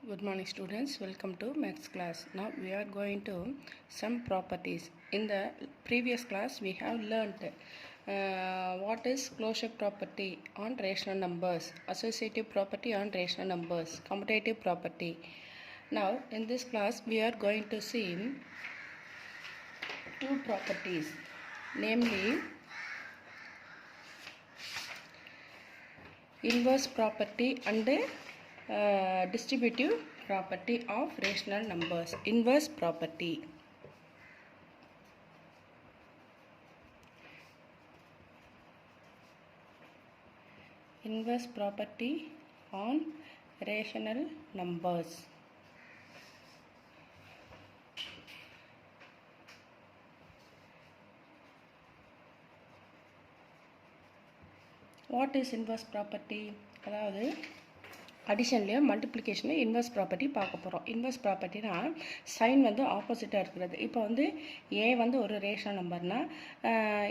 Good morning students, welcome to maths class. Now we are going to some properties. In the previous class we have learnt what is closure property on rational numbers, associative property on rational numbers, commutative property. Now in this class we are going to see two properties, namely inverse property and distributive property of rational numbers. Inverse property. Inverse property on rational numbers. What is inverse property? அதாவது அடிஷன்லேயும் மல்டிப்ளிகேஷனில் inverse property பார்க்க போகிறோம். Inverse ப்ராப்பர்ட்டினா sign வந்து ஆப்போசிட்டாக இருக்கிறது. இப்போ வந்து ஏ வந்து ஒரு ரேஷனல் நம்பர்னால்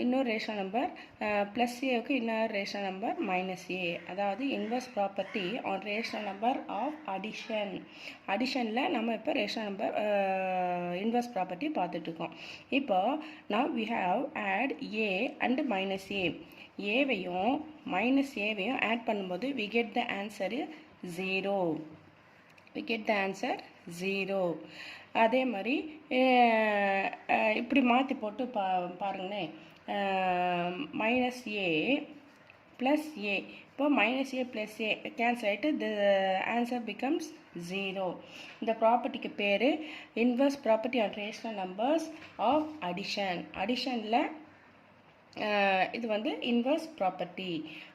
இன்னொரு ரேஷனல் நம்பர் ப்ளஸ் ஏவுக்கு இன்னொரு ரேஷனல் நம்பர் மைனஸ் ஏ. அதாவது inverse property on rational number of addition. அடிஷனில் நம்ம இப்போ ரேஷனல் நம்பர் இன்வெர்ஸ் ப்ராப்பர்ட்டி பார்த்துட்ருக்கோம். இப்போ now we have add a and minus a. ஏவையும் மைனஸ் ஏவையும் ஆட் பண்ணும்போது we get the answer 0. we get the answer 0. அதே மாதிரி இப்படி மாற்றி போட்டு பாருங்களேன். Minus a plus a. இப்போ minus a plus a cancel ஆகிட்டு த ஆன்சர் பிகம்ஸ் 0. இந்த ப்ராப்பர்ட்டிக்கு பேர் inverse property on rational numbers of addition. அடிஷனில் இது வந்து இன்வெர்ஸ் ப்ராப்பர்ட்டி.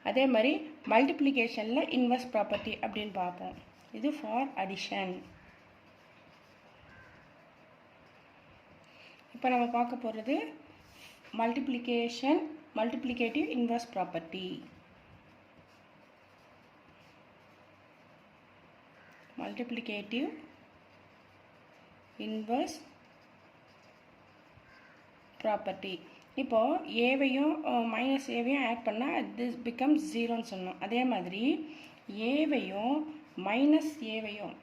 அதே மாதிரி மல்டிப்ளிகேஷனில் இன்வெர்ஸ் ப்ராப்பர்ட்டி அப்படின்னு பார்ப்போம். இது ஃபார் அடிஷன். இப்போ நம்ம பார்க்க போகிறது multiplicative inverse property. Multiplicative inverse property. இப்போது ஏவையும் மைனஸ் ஏவையும் ஆட் பண்ணால் திஸ் பிகம்ஸ் 0ன்னு சொன்னோம். அதே மாதிரி ஏவையும் மைனஸ் ஏவையும்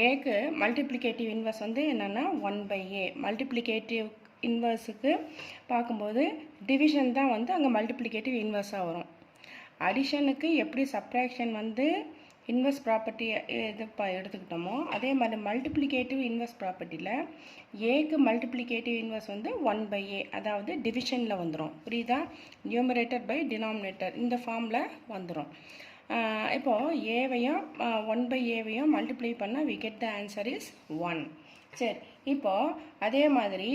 ஏக்கு மல்டிப்ளிகேட்டிவ் இன்வெர்ஸ் வந்து என்னென்னா 1/a. மல்டிப்ளிகேட்டிவ் இன்வெர்ஸுக்கு பார்க்கும்போது டிவிஷன் தான் வந்து அங்கே மல்டிப்ளிகேட்டிவ் இன்வெர்ஸாக வரும். அடிஷனுக்கு எப்படி சப்ராக்ஷன் வந்து இன்வெர்ஸ் ப்ராப்பர்ட்டி இது எடுத்துக்கிட்டோமோ அதே மாதிரி மல்டிப்ளிகேட்டிவ் இன்வெர்ஸ் ப்ராப்பர்ட்டியில் ஏக்கு மல்டிப்ளிகேட்டிவ் இன்வெர்ஸ் வந்து 1/a, அதாவது டிவிஷனில் வந்துடும். புரியுதா? நியூமரேட்டர் பை டினாமினேட்டர் இந்த ஃபார்மில் வந்துடும். இப்போது ஏவையும் 1/aவையும் மல்டிப்ளை பண்ணால் we get the answer is 1. சரி, இப்போது அதே மாதிரி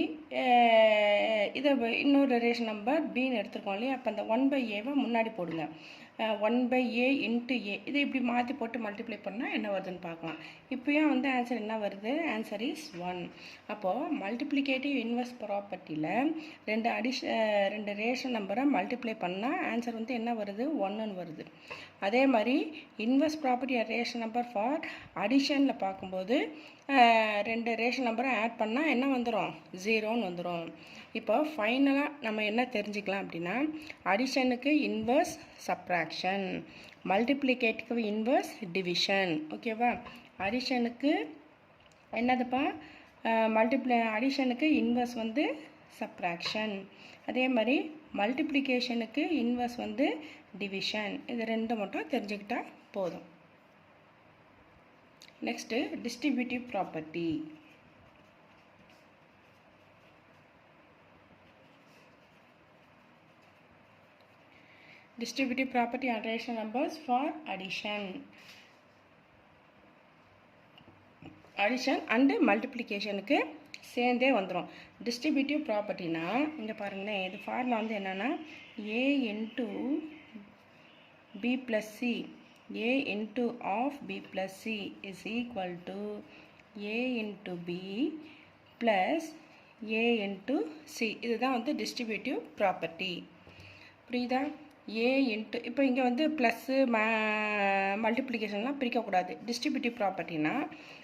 இதை இன்னொரு ரேஷன் நம்பர் பின்னு எடுத்துருக்கோம் இல்லையா? அப்போ அந்த 1/aவை முன்னாடி போடுங்க. 1/a இன்ட்டு ஏ. இதை இப்படி மாற்றி போட்டு மல்டிப்ளை பண்ணால் என்ன வருதுன்னு பார்க்கலாம். இப்போயும் வந்து ஆன்சர் என்ன வருது? Answer is 1. அப்போது மல்டிப்ளிகேட்டிவ் இன்வெர்ஸ் ப்ராப்பர்ட்டியில் ரெண்டு ரேஷன் நம்பரை மல்டிப்ளை பண்ணால் ஆன்சர் வந்து என்ன வருது? 1ன்னு வருது. அதே மாதிரி inverse property ration number for அடிஷனில் பார்க்கும்போது ரெண்டு ரேஷன் நம்பரை ஆட் பண்ணால் என்ன வந்துடும்? 0ன்னு வந்துடும். இப்போ ஃபைனலாக நம்ம என்ன தெரிஞ்சுக்கலாம் அப்படின்னா அடிஷனுக்கு inverse subtraction, multiplicative inverse division. ஓகேவா? அடிஷனுக்கு என்னதுப்பா? அடிஷனுக்கு இன்வெர்ஸ் வந்து சப்ராக்ஷன். அதே மாதிரி மல்டிப்ளிகேஷனுக்கு இன்வெர்ஸ் வந்து டிவிஷன். இது ரெண்டு மட்டும் தெரிஞ்சுக்கிட்டா போதும். Next distributive property. Distributive property on rational numbers for addition and multiplicationக்கு சேர்ந்தே வந்துடும். டிஸ்ட்ரிபியூட்டிவ் ப்ராப்பர்ட்டினா இங்கே பாருங்களேன், இது ஃபார்முலா வந்து என்னென்னா a into b plus c, a into of b plus c is equal to a into b plus a into c. இதுதான் வந்து distributive property. புரியுதா? ஏ இன்ட்டு இப்போ இங்கே வந்து ப்ளஸ்ஸு மல்டிப்ளிகேஷன்லாம் பிரிக்கக்கூடாது. டிஸ்ட்ரிபியூட்டிவ் ப்ராப்பர்ட்டினா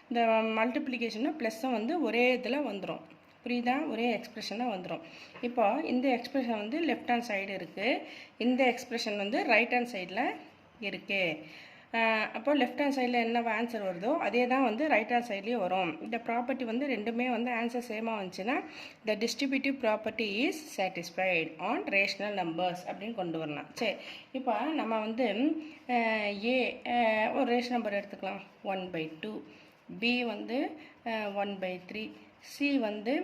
இந்த மல்டிப்ளிகேஷனும் ப்ளஸ்ஸும் வந்து ஒரே இதில் வந்துடும். புரியுதா? ஒரே எக்ஸ்பிரஷனாக வந்துடும். இப்போ இந்த எக்ஸ்பிரஷன் வந்து லெஃப்ட் ஹேண்ட் சைடு இருக்குது, இந்த எக்ஸ்பிரஷன் வந்து ரைட் ஹேண்ட் சைடில் இருக்குது. அப்போ லெஃப்ட் ஹேண்ட் சைடில் என்ன ஆன்சர் வருதோ அதே தான் வந்து ரைட் ஹேண்ட் சைட்லேயும் வரும். இந்த ப்ராப்பர்ட்டி வந்து ரெண்டுமே வந்து ஆன்சர் சேமாக வந்துச்சுன்னா the distributive property is satisfied on rational numbers அப்படின்னு கொண்டு வரலாம். சரி, இப்போ நம்ம வந்து ஏ ஒரு ரேஷன் நம்பர் எடுத்துக்கலாம் 1/2, பி வந்து 1/3, சி வந்து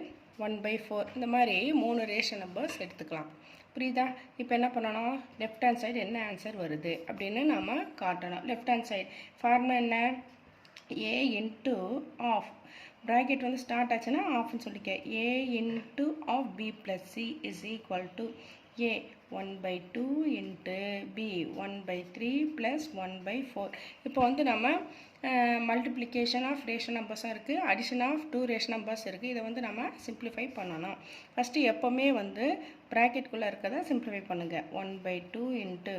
1/4. இந்த மாதிரி 3 ரேஷன் நம்பர்ஸ் எடுத்துக்கலாம். புரியுதா? இப்போ என்ன பண்ணணும், லெஃப்ட் ஹேண்ட் சைடு என்ன ஆன்சர் வருது அப்படின்னு நம்ம காட்டணும். லெஃப்ட் ஹேண்ட் சைடு ஃபார்முலா என்ன, ஏ இன்ட்டு ஆஃப், ப்ராக்கெட் வந்து ஸ்டார்ட் ஆச்சுன்னா ஆஃப்னு சொல்லிக்க, a into of b plus c is equal to a 1/2 into b 1/3 plus 1/4. இப்போ வந்து நம்ம மல்டிப்ளிகேஷன் ஆஃப் ரேஷன் நம்பர்ஸும் இருக்குது, அடிஷன் ஆஃப் 2 ரேஷன் நம்பர்ஸ் இருக்குது. இதை வந்து நம்ம சிம்பிளிஃபை பண்ணணும். ஃபஸ்ட்டு எப்போவுமே வந்து ப்ராக்கெட்குள்ளே இருக்கிறத சிம்பிளிஃபை பண்ணுங்கள். 1/2 இன்ட்டு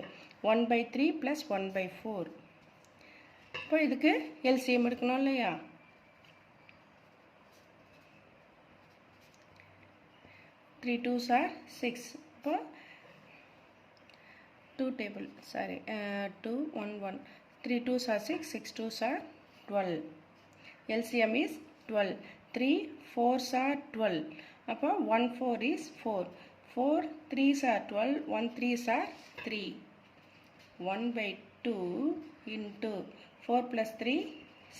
1/3 ப்ளஸ் 1/4. இப்போ இதுக்கு எல்சிஎம் எடுக்கணும் இல்லையா? Three 2s are 6. இப்போ 2 table, sorry 2 1 1, 3 2s are 6, 6 2s are 12. LCM is 12. 3 4s are 12. அப்போ 1 4 is 4. 4 3s are 12. 1 3s are 3. 1/2 into 4 plus 3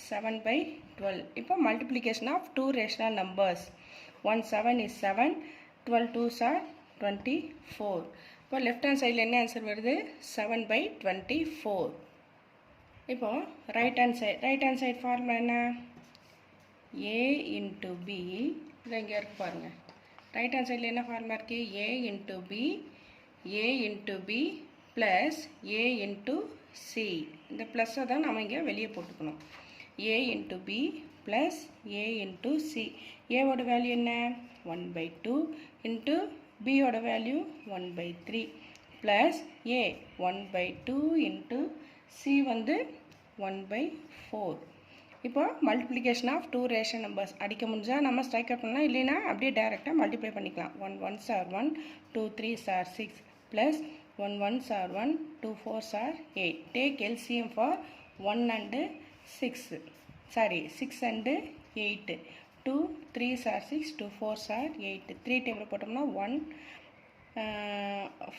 7/12. இப்போ multiplication of 2 rational numbers. 1 7 is 7. 12 2s are 24. இப்போ left hand சைடில் என்ன ஆன்சர் வருது, 7/24. இப்போ ரைட் ஹேண்ட் சைடு ஃபார்முலா என்ன, a into B, இதில் இங்கே இருக்கு பாருங்கள். ரைட் ஹேண்ட் சைடில் என்ன ஃபார்முலா இருக்குது, A into B plus A into C. இந்த ப்ளஸ்ஸை தான் நம்ம இங்கே வெளியே போட்டுக்கணும். A into B plus A into C. ஏவோட வேல்யூ என்ன, 1/2 இன்ட்டு பியோட value 1/3 plus A 1/2 into C வந்து 1/4. இப்போ மல்டிப்ளிகேஷன் ஆஃப் 2 ரேஷன் நம்பர்ஸ் அடிக்க முடிஞ்சால் நம்ம ஸ்ட்ரைக் அவுட் பண்ணலாம், இல்லைன்னா அப்படியே டேரெக்டாக மல்டிப்ளை பண்ணிக்கலாம். 1 1s are 1, 2 3s are 6 plus 1 1s are 1, 2 4s are 8. Take LCM for 1 and 6, sorry 6 and 8. 2 3s are 6, 2 4s are 8. 3 table போட்டோம்னா 1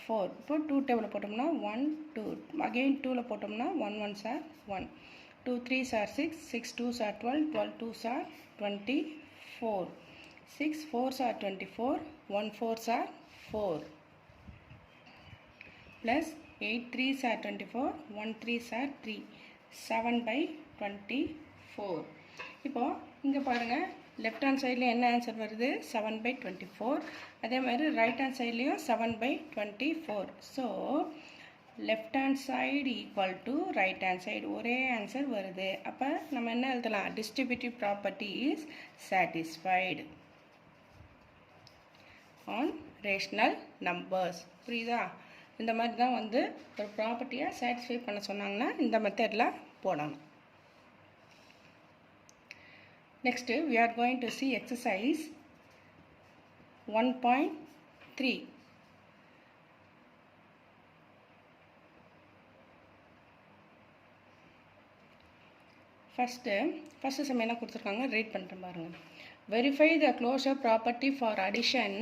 4. இப்போ 2 டேபிள் போட்டோம்னா 1 2, அகெயின் 2ல் போட்டோம்னா 1 1s are 1, 2 3s are 6, 6 2s are 12, 12 2s are 24, 6 4s are 24, 1 4s are 4 plus 8 3s are 24, 1 3s are 3, 7/24. இப்போ இங்கே பாருங்கள், left hand சைடில் என்ன ஆன்சர் வருது, 7/24. அதே மாதிரி ரைட் ஹேண்ட் சைட்லேயும் 7/24. So left hand side equal to right hand side ஒரே ஆன்சர் வருது. அப்போ நம்ம என்ன எழுதலாம், distributive property is satisfied on rational numbers. புரியுதா? இந்த மாதிரி தான் வந்து ஒரு ப்ராப்பர்ட்டியை சாட்டிஸ்ஃபை பண்ண சொன்னாங்கன்னா இந்த மெத்தடில் போடணும். Next, we are going to see exercise 1.3. First sum என்ன கொடுத்துருக்காங்க, ரீட் பண்ணிட்டு பாருங்க. Verify the closure property for addition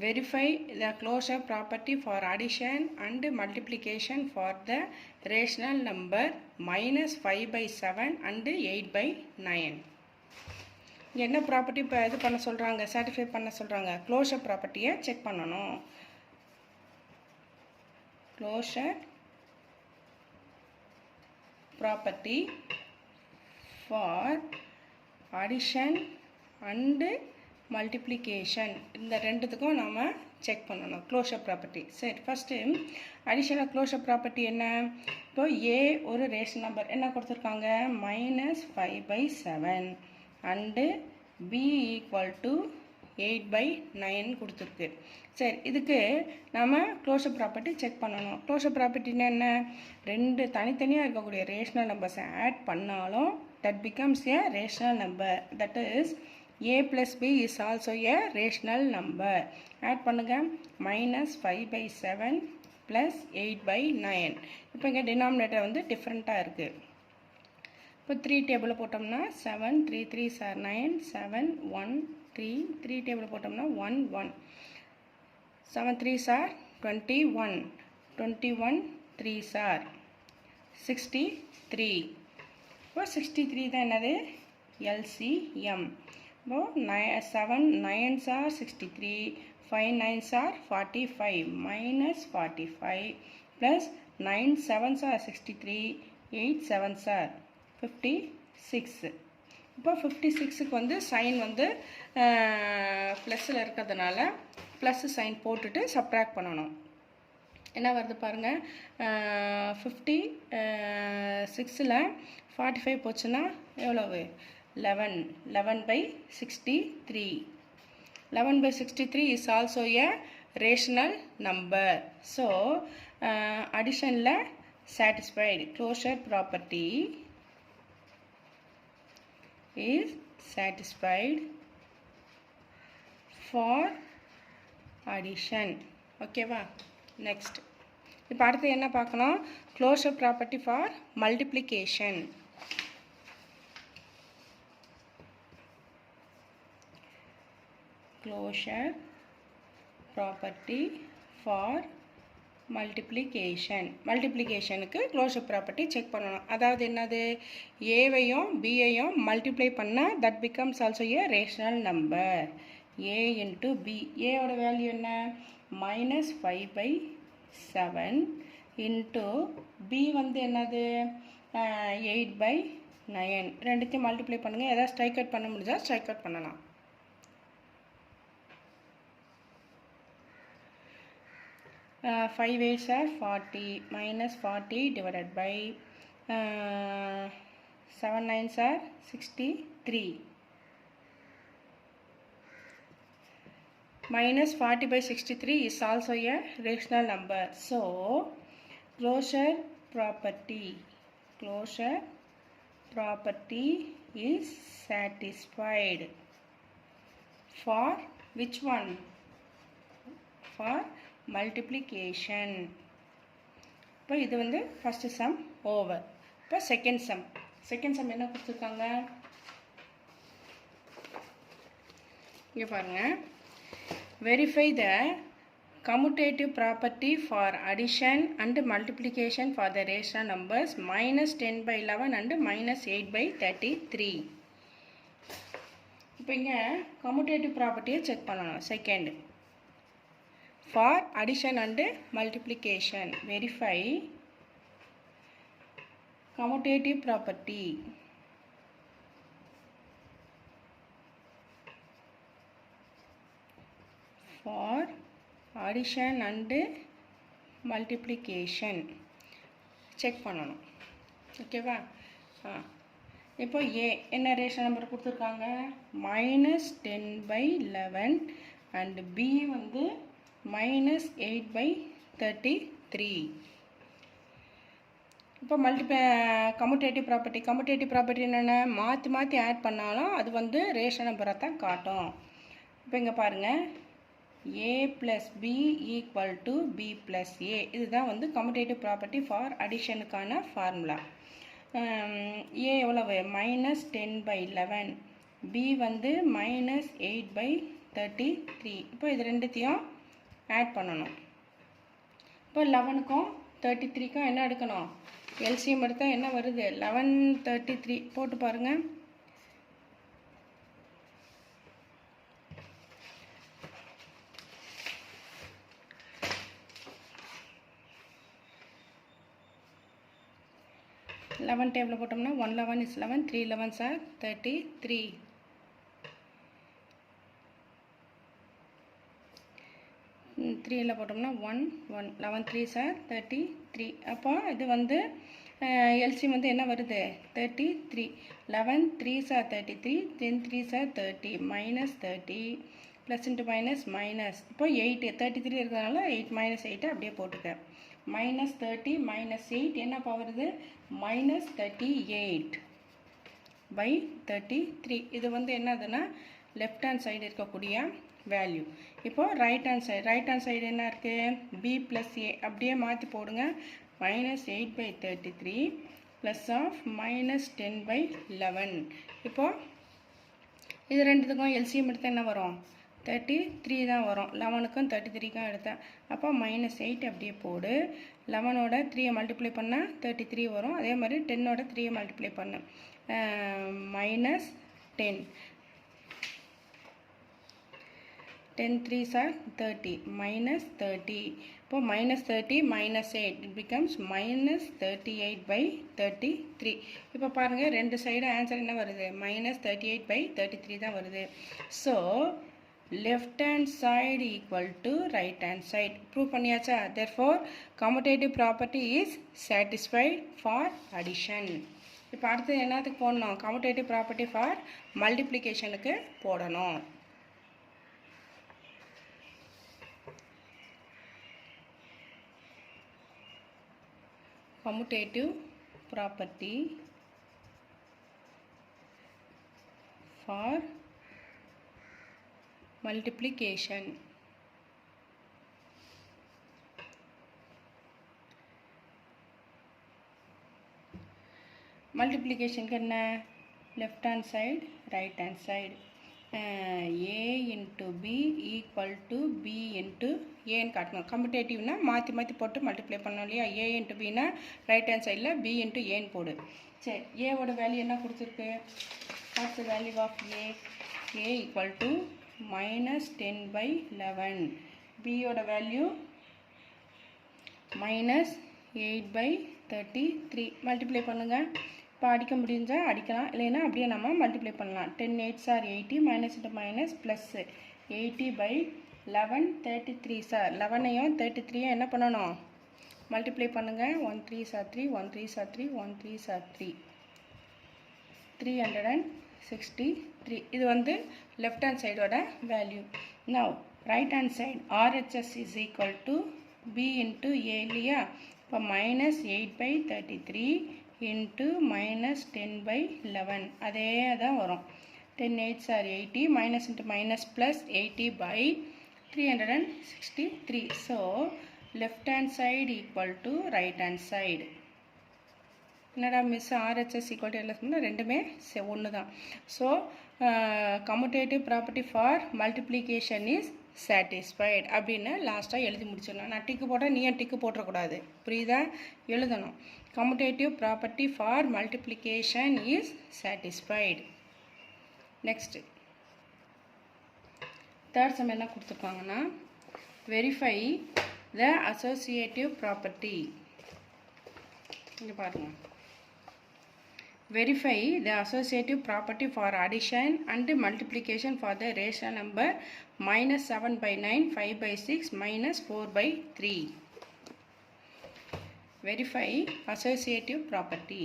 verify the closure property for addition and multiplication for the rational number -5/7 and 8/9. என்ன ப்ராப்பர்ட்டி இப்போ இது பண்ண சொல்கிறாங்க, சாட்டிஸ்ஃபை பண்ண சொல்கிறாங்க, க்ளோஷர் ப்ராப்பர்ட்டியை செக் பண்ணணும். Closure property for addition and multiplication, இந்த ரெண்டுத்துக்கும் நம்ம செக் பண்ணணும் க்ளோஷர் ப்ராப்பர்ட்டி. சரி, ஃபஸ்ட்டு அடிஷனல் க்ளோஷர் ப்ராப்பர்ட்டி என்ன, இப்போ ஏ ஒரு ரேஷன் நம்பர் என்ன கொடுத்துருக்காங்க, -5/7 அண்டு பி ஈக்குவல் டு 8/9 கொடுத்துருக்கு. சரி, இதுக்கு நம்ம க்ளோஷர் ப்ராப்பர்ட்டி செக் பண்ணணும். க்ளோஷர் ப்ராப்பர்ட்டின்னா என்ன, ரெண்டு தனித்தனியாக இருக்கக்கூடிய ரேஷனல் நம்பர்ஸை ஆட் பண்ணாலும் that becomes a rational number. That is a plus b is also a rational number. ஆட் பண்ணுங்கள். -5/7 + 8/9. இப்போ இங்கே டினாமினேட்டர் வந்து டிஃப்ரெண்ட்டாக இருக்குது. இப்போ 3 டேபிளில் போட்டோம்னா 7, 3 3s are 9, 7, 1, 3, 3 டேபிளில் போட்டோம்னா 1, 1. 7 3s are 21, 21 3s are 63. இப்போ 63 தான் என்னது? LCM. இப்போ 7 9s are 63, 5 9s are 45, -45 plus 9 7s are 63, 8 7s are 56. இப்போ 56க்கு வந்து சைன் வந்து ப்ளஸில் இருக்கிறதுனால ப்ளஸ் சைன் போட்டுட்டு சப்ட்ராக்ட் பண்ணணும். என்ன வருது பாருங்கள். 56ல் 45 போச்சுன்னா எவ்வளவு? 11. 11/63. 11/63 is also a rational number. So additionல satisfied. Closure property is satisfied for addition. ஓகேவா? நெக்ஸ்ட் இப்போ அடுத்து என்ன பார்க்கணும்? Closure property for multiplication. Closure property for மல்டிப்ளிகேஷனுக்கு க்ளோஷர் ப்ராப்பர்ட்டி செக் பண்ணணும். அதாவது என்னது? ஏவையும் பியையும் மல்டிப்ளை பண்ணால் that becomes also a rational number. a into b. ஏயோட வேல்யூ என்ன? -5/7 into b வந்து என்னது? 8/9. ரெண்டுத்தையும் மல்டிப்ளை பண்ணுங்கள். எதாவது ஸ்ட்ரைக் அவுட் பண்ண முடிஞ்சால் ஸ்ட்ரைக் அவுட் பண்ணலாம். 5 8s are 40, -40 divided by 7 9s are 63. -40/63 is also a rational number. So closure property is satisfied for which one? For multiplication. இப்போ இது வந்து ஃபர்ஸ்ட் சம் ஓவர். இப்போ செகண்ட் சம் என்ன கொடுத்துருக்காங்க? இங்கே பாருங்கள். Verify the commutative property for addition and multiplication for the rational numbers -10/11 and -8/33. இப்போ இங்கே commutative property செக் பண்ணணும். Second for addition and multiplication. Verify commutative property for addition and multiplication check பண்ணணும். ஓகேவா? இப்போ ஏ என்ன ரேஷன் நம்பர் கொடுத்துருக்காங்க? -10/11 and B வந்து -8/33. இப்போ கம்யூட்டேட்டிவ் ப்ராப்பர்ட்டி என்னென்ன? மாற்றி ஆட் பண்ணாலும் அது வந்து ரேஷன் நம்பரை தான் காட்டும். இப்போ இங்கே பாருங்கள். a plus b equal to b plus a. இதுதான் வந்து கம்யூட்டேட்டிவ் ப்ராப்பர்ட்டி ஃபார் அடிஷனுக்கான ஃபார்முலா. a எவ்வளவு? -10/11. b வந்து -8/33. இப்போ இது ரெண்டுத்தையும் ஆட் பண்ணணும். இப்போ 11க்கும் 33க்கும் என்ன எடுக்கணும்? எல்சிஎம் எடுத்தால் என்ன வருது? 1133 போட்டு பாருங்கள். லெவன் டேபிளில் போட்டோம்னா 1 11 is 11, 3 11s are 33. 3ல் போட்டோம்னா 1 1 11 3s are 33. அப்போ இது வந்து எல்சிஎம் வந்து என்ன வருது? 33. 11 3s are 33, 10 3s are 30, -30 plus into minus. இப்போ 8 33 இருக்கிறதுனால 8 -8 அப்படியே போட்டுக்க. -30 -8 என்ன வருது? -38/33. இது வந்து என்னதுன்னா லெஃப்ட் ஹேண்ட் சைடு இருக்கக்கூடிய வேல்யூ. இப்போ ரைட் ஹேண்ட் சைடு என்ன இருக்குது, b + a அப்படியே மாற்றி போடுங்க. -8/33 ப்ளஸ் ஆஃப் -10/11. இப்போது இது ரெண்டுத்துக்கும் எல்சிஎம் எடுத்தால் என்ன வரும், 33 தான் வரும். 11க்கும் 33க்கும் எடுத்தேன். அப்போ -8 அப்படியே போடு. 11ஓட 3 மல்டிப்ளை பண்ணால் 33 வரும். அதே மாதிரி 10ஓட 3 மல்டிப்ளை பண்ணு, -10. 10 3s are 30, -30. இப்போ -30 -8 it becomes -38/33. இப்போ பாருங்கள் ரெண்டு சைடு ஆன்சர் என்ன வருது, -38/33 தான் வருது. So left hand side equal to right hand side. Prove பண்ணியாச்சா? Therefore commutative property is satisfied for addition. இப்போ அடுத்து என்னத்துக்கு போடணும், commutative property for multiplicationக்கு போடணும். commutative property for multiplication. Multiplication என்ன, left hand side right hand side. a into b equal to b into a ன்னு காட்டணும். கம்யூட்டேட்டிவ்னா மாற்றி போட்டு மல்டிப்ளை பண்ணோம் இல்லையா. a into bனா ரைட் ஹேண்ட் சைடில் b into aன்னு போடு. சரி, ஏவோட வேல்யூ என்ன கொடுத்துருக்கு, what's the value of a equal to -10/11. b ஓட வேல்யூ -8/33. மல்டிப்ளை பண்ணுங்கள். இப்போ அடிக்க முடிஞ்சால் அடிக்கலாம், இல்லைன்னா அப்படியே நம்ம மல்டிப்ளை பண்ணலாம். 10 8s are 80, minus into minus plus 80/11 33s are 11ஐயும் 33ஐயும் என்ன பண்ணணும், மல்டிப்ளை பண்ணுங்கள். 1 3s are 3, 1 3s are 3, 1 3s are 3, 363. இது வந்து லெஃப்ட் ஹேண்ட் சைடோட value. Now right hand side RHS is equal to b into a இல்லையா. இப்போ -8/33 into -10/11 அதே தான் வரும். 10 8s are 80, minus into minus plus 80/363. So left hand side equal to right hand side. என்னடா miss RHS equal to LS ரெண்டுமே ஒன்று தான். So commutative property for multiplication is satisfied அப்படின்னு லாஸ்ட்டாக எழுதி முடிச்சிடணும். நான் டிக்கு போட்டால் நீ ஏன் டிக்கு போட்டுறக்கூடாது, புரியுதா, எழுதணும். commutative property for multiplication is satisfied. Next third sum என்ன கொடுத்துருக்காங்கன்னா, வெரிஃபை த அசோசியேட்டிவ் ப்ராப்பர்ட்டி. இங்கே பாருங்கள், verify the associative property for addition and multiplication for the rational number -7/9, 5/6, -4/3. Verify associative property.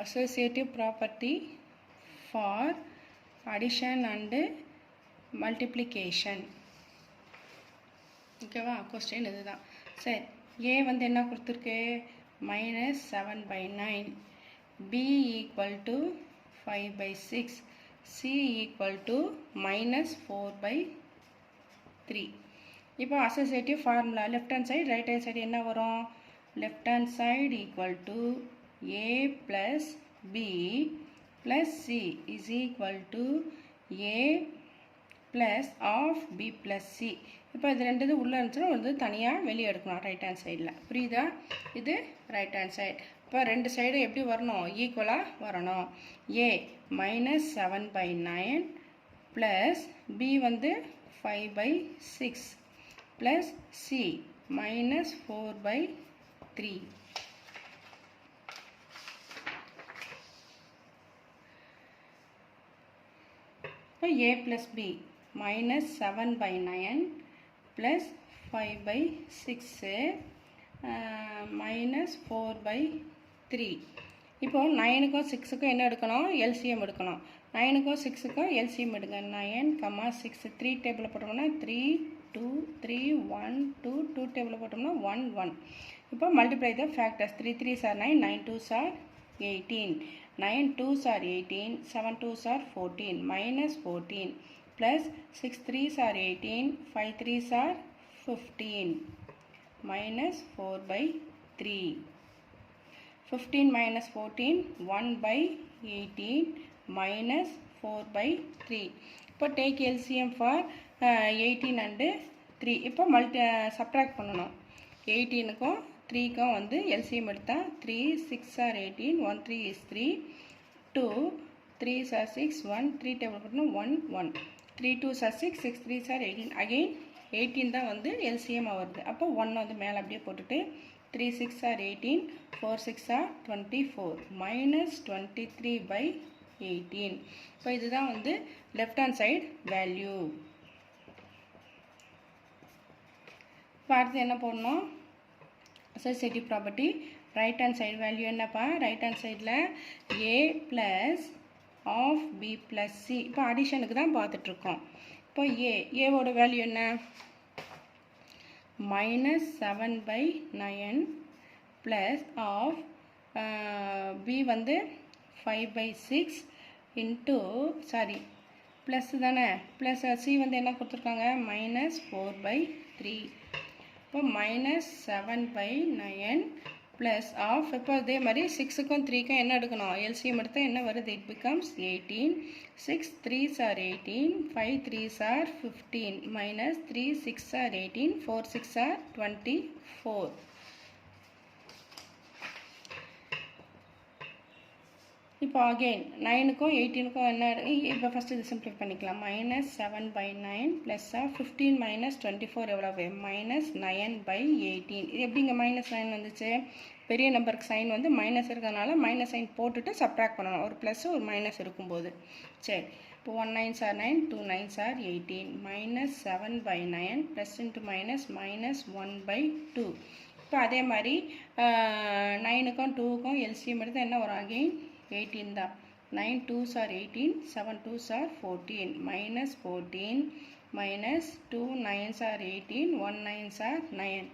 Associative property for addition and multiplication. ஓகேவா, question இதுதான். சரி, ஏ வந்து என்ன கொடுத்துருக்கு, -7/9, b equal to 5/6, c equal to -4/3. இப்போ associative formula left hand side right hand side என்ன வரும், left hand side equal to a plus b plus c is equal to a plus of b plus c. இப்போ இது ரெண்டு உள்ளே இருந்துச்சுன்னா வந்து தனியாக வெளியே எடுக்கணும் ரைட் ஹேண்ட் சைடில், புரியுதா. இது ரைட் ஹேண்ட் சைடு. இப்போ ரெண்டு சைடும் எப்படி வரணும், ஈக்குவலாக வரணும். a -7/9 ப்ளஸ் b வந்து 5/6 ப்ளஸ் c -4/3. இப்போ a plus b -7/9 plus 5/6 -4/3. இப்போ 9க்கும் 6க்கும் என்ன எடுக்கணும், எல்சிஎம் எடுக்கணும். 9க்கும் 6க்கும் எல்சிஎம் எடுங்க. 9, 6 3 டேபிளில் போட்டோம்னா 3 2 3 1 2 2 டேபிளில் போட்டோம்னா 1 1. இப்போ multiply the factors. 3 3s are 9, 9 2s are 18, 9 2s are 18, 7 2s are 14, minus 14, plus 6 3s are 18, 5 3s are 15, minus 4 by 3. 15 minus 14, 1 by 18, minus 4 by 3. இப்போ take LCM for 18 and 3. இப்போ subtract பண்ணணும். 18க்கும் 3க்கும் வந்து LCM எடுத்தா 3 6 are 18, 1 3 is 3, 2 3s are 6, 1 3 table போட்டோம்னா 1 1, 3 2s are 6, 6 3s are 18. Again 18 தான் வந்து LCM வருது. அப்போ 1 வந்து மேலே அப்படியே போட்டுட்டு 3 6 are 18, 4 6 are 24, minus 23 by 18. இப்போ இதுதான் வந்து left hand side value. இப்போ அடுத்து என்ன போடணும்? Associative property. Right hand side value என்னப்பா? Right hand sideல a plus of b plus c. இப்போ அடிஷனுக்கு தான் பார்த்துட்ருக்கோம். இப்போ a ஓட வேல்யூ என்ன? minus 7 by 9 plus of b வந்து 5 by 6 into sorry plus தானே plus c வந்து என்ன கொடுத்துருக்காங்க? minus 4 by 3. இப்போ minus 7 by 9 plus of இப்போ அதே மாதிரி 6க்கும் 3க்கும் என்ன எடுக்கணும்? LCM எடுத்தால் என்ன வருது? it becomes 18, 6 3s are 18, 5 3s are 15, minus 3 6 are 18, 4 6 are 24. இப்போ அகெயின் 9க்கும் 18க்கும் என்ன? இப்போ ஃபஸ்ட்டு இது சிம்பிளிஃபை பண்ணிக்கலாம். minus 7 by 9 ப்ளஸ் 15 minus 24 எவ்வளவு? minus 9 by 18. இது எப்படிங்க மைனஸ் 9 வந்துச்சு? பெரிய நம்பருக்கு சைன் வந்து மைனஸ் இருக்கிறதுனால மைனஸ் சைன் போட்டுட்டு சப்ராக்ட் பண்ணணும். ஒரு ப்ளஸ் ஒரு மைனஸ் இருக்கும்போது. சரி, இப்போ 1 9s are 9, 2 9s are 18, minus 7 by 9 plus into minus minus 1 by 2. இப்போ அதே மாதிரி 9க்கும் 2க்கும் LCM எடுத்து என்ன வரும்? அகெயின் 18 தான். 9 2s are 18, 7 2s are 14, minus 14, minus 2 9s are 18, 1 9s are 9,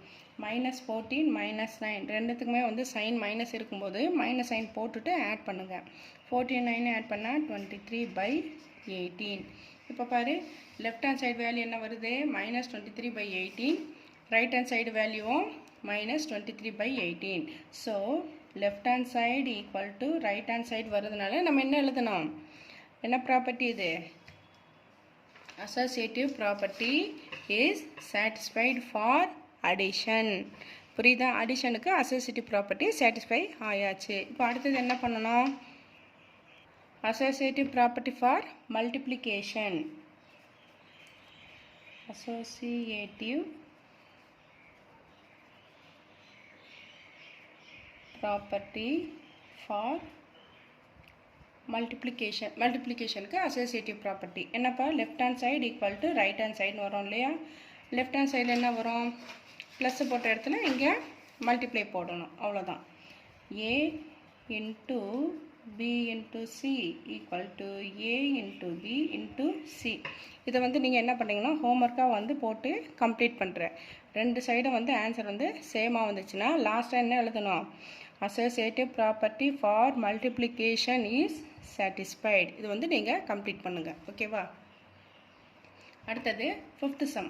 minus 14 minus 9. ரெண்டுத்துக்குமே வந்து சைன் மைனஸ் இருக்கும்போது மைனஸ் சைன் போட்டுட்டு ஆட் பண்ணுங்கள். 14 9 ஆட் பண்ணால் 23 by 18. இப்போ பாரு, லெஃப்ட் ஹேண்ட் சைடு வேல்யூ என்ன வருது? minus 23 by 18. Right hand side வேல்யூவும் minus 23 by 18. So left hand side equal to right hand side வருதுனால நம்ம என்ன எழுதணும்? என்ன ப்ராப்பர்ட்டி இது? associative property is satisfied for addition. புரியுதா? அடிஷனுக்கு associative property satisfy ஆயாச்சு. இப்போ அடுத்தது என்ன பண்ணணும்? associative property for multiplication. associative property for multiplication. multiplicationக்கு associative property என்னப்பா? left hand side equal to right hand side வரும் இல்லையா? left hand side என்ன வரும்? ப்ளஸ் போட்ட இடத்துல இங்கே மல்டிப்ளை போடணும், அவ்வளோதான். a into b into c equal to a into b into c. இதை வந்து நீங்கள் என்ன பண்ணுறீங்கன்னா ஹோம்ஒர்க்காக வந்து போட்டு கம்ப்ளீட் பண்ணுறேன். ரெண்டு சைடும் வந்து ஆன்சர் வந்து சேமாக வந்துச்சுன்னா லாஸ்ட்டாக என்ன எழுதணும்? associative property for multiplication is satisfied. இது வந்து நீங்கள் கம்ப்ளீட் பண்ணுங்கள். ஓகேவா? அடுத்தது 5th sum.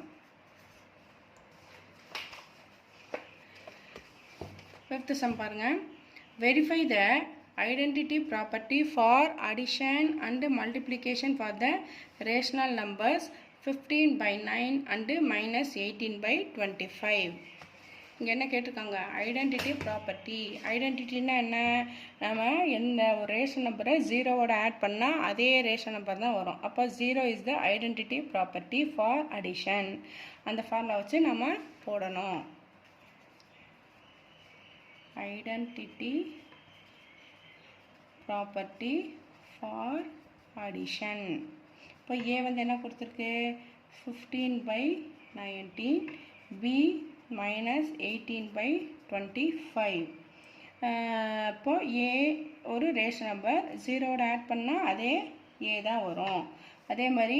5th sum பாருங்கள். verify the identity property for addition and multiplication for the rational numbers 15 by 9 and minus 18 by 25. இங்கே என்ன கேட்டிருக்காங்க? Identity property. ஐடென்டிட்டின்னா என்ன? நம்ம எந்த ஒரு ரேஷன் நம்பரை ஜீரோவோட ஆட் பண்ணால் அதே ரேஷன் நம்பர் தான் வரும். அப்போ 0 is the identity property for addition. அந்த ஃபார்முலா வச்சு நம்ம போடணும். Identity property for addition. இப்போ ஏ வந்து என்ன கொடுத்துருக்கு? 15 by 19, பி minus 18 by 25. இப்போ ஏ ஒரு ரேஷன் நம்பர், ஜீரோவோட ஆட் பண்ணால் அதே ஏ தான் வரும். அதே மாதிரி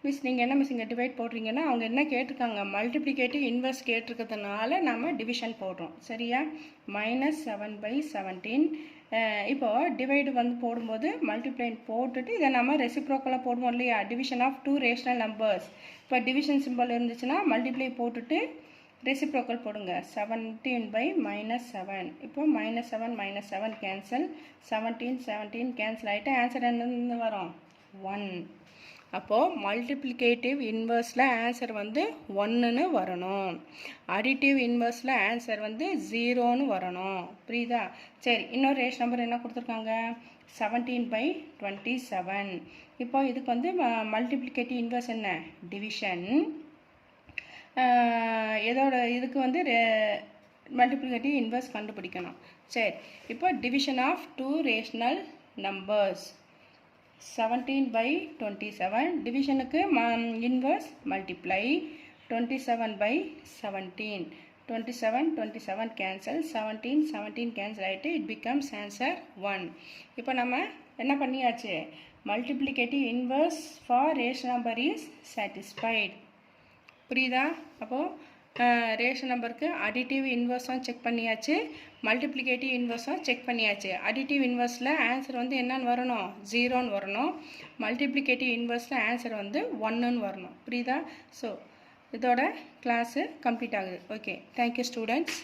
மிஸ் நீங்கள் என்ன மிஸ் இங்கே டிவைட் போடுறீங்கன்னா அவங்க என்ன கேட்டிருக்காங்க மல்டிப்ளிகேட்டிவ் இன்வர்ஸ் கேட்டிருக்கிறதுனால நம்ம டிவிஷன் போடுறோம் சரியா. -7/17 இப்போது டிவைடு வந்து போடும்போது மல்டிப்ளைன் போட்டுட்டு இதை நம்ம ரெசிப்ரோக்கலாக போடுவோம் இல்லையா. Division of 2 rational numbers. இப்போ டிவிஷன் சிம்பிள் இருந்துச்சுன்னா மல்டிப்ளை போட்டுட்டு ரெசிப்ரோக்கல் போடுங்க. 17/-7 இப்போ -7 -7 கேன்சல், 17 கேன்சல் ஆகிட்டு ஆன்சர் என்ன வரும் 1. அப்போது மல்டிப்ளிகேட்டிவ் இன்வர்ஸில் ஆன்சர் வந்து 1ன்னு வரணும். அடிட்டிவ் இன்வர்ஸில் ஆன்சர் வந்து 0ன்னு வரணும். புரியுதா. சரி இன்னொரு ரேஷ் நம்பர் என்ன கொடுத்துருக்காங்க 17/27. இப்போ இதுக்கு வந்து மல்டிப்ளிகேட்டிவ் இன்வர்ஸ் என்ன டிவிஷன். இதோட இதுக்கு வந்து மல்டிப்ளிகேட்டிவ் இன்வர்ஸ் கண்டுபிடிக்கணும். சரி இப்போ டிவிஷன் ஆஃப் 2 ரேஷனல் நம்பர்ஸ் 17/27 டிவிஷனுக்கு இன்வர்ஸ் மல்டிப்ளை 27/17 27 கேன்சல் 17 கேன்சல் ஆகிட்டு இட் பிகம்ஸ் ஆன்சர் 1. இப்போ நம்ம என்ன பண்ணியாச்சு multiplicative inverse for rational number is satisfied. புரியுதா. அப்போது ரேஷன் நம்பருக்கு அடிட்டிவ் இன்வர்ஸும் செக் பண்ணியாச்சு, மல்டிப்ளிகேட்டிவ் இன்வர்ஸும் செக் பண்ணியாச்சு. அடிட்டிவ் இன்வர்ஸில் ஆன்சர் வந்து என்னன்னு வரணும் 0ன்னு வரணும். மல்டிப்ளிகேட்டிவ் இன்வர்ஸில் ஆன்சர் வந்து 1ன்னு வரணும். புரியுதா. ஸோ இதோட கிளாஸு கம்ப்ளீட் ஆகுது. Okay thank you students.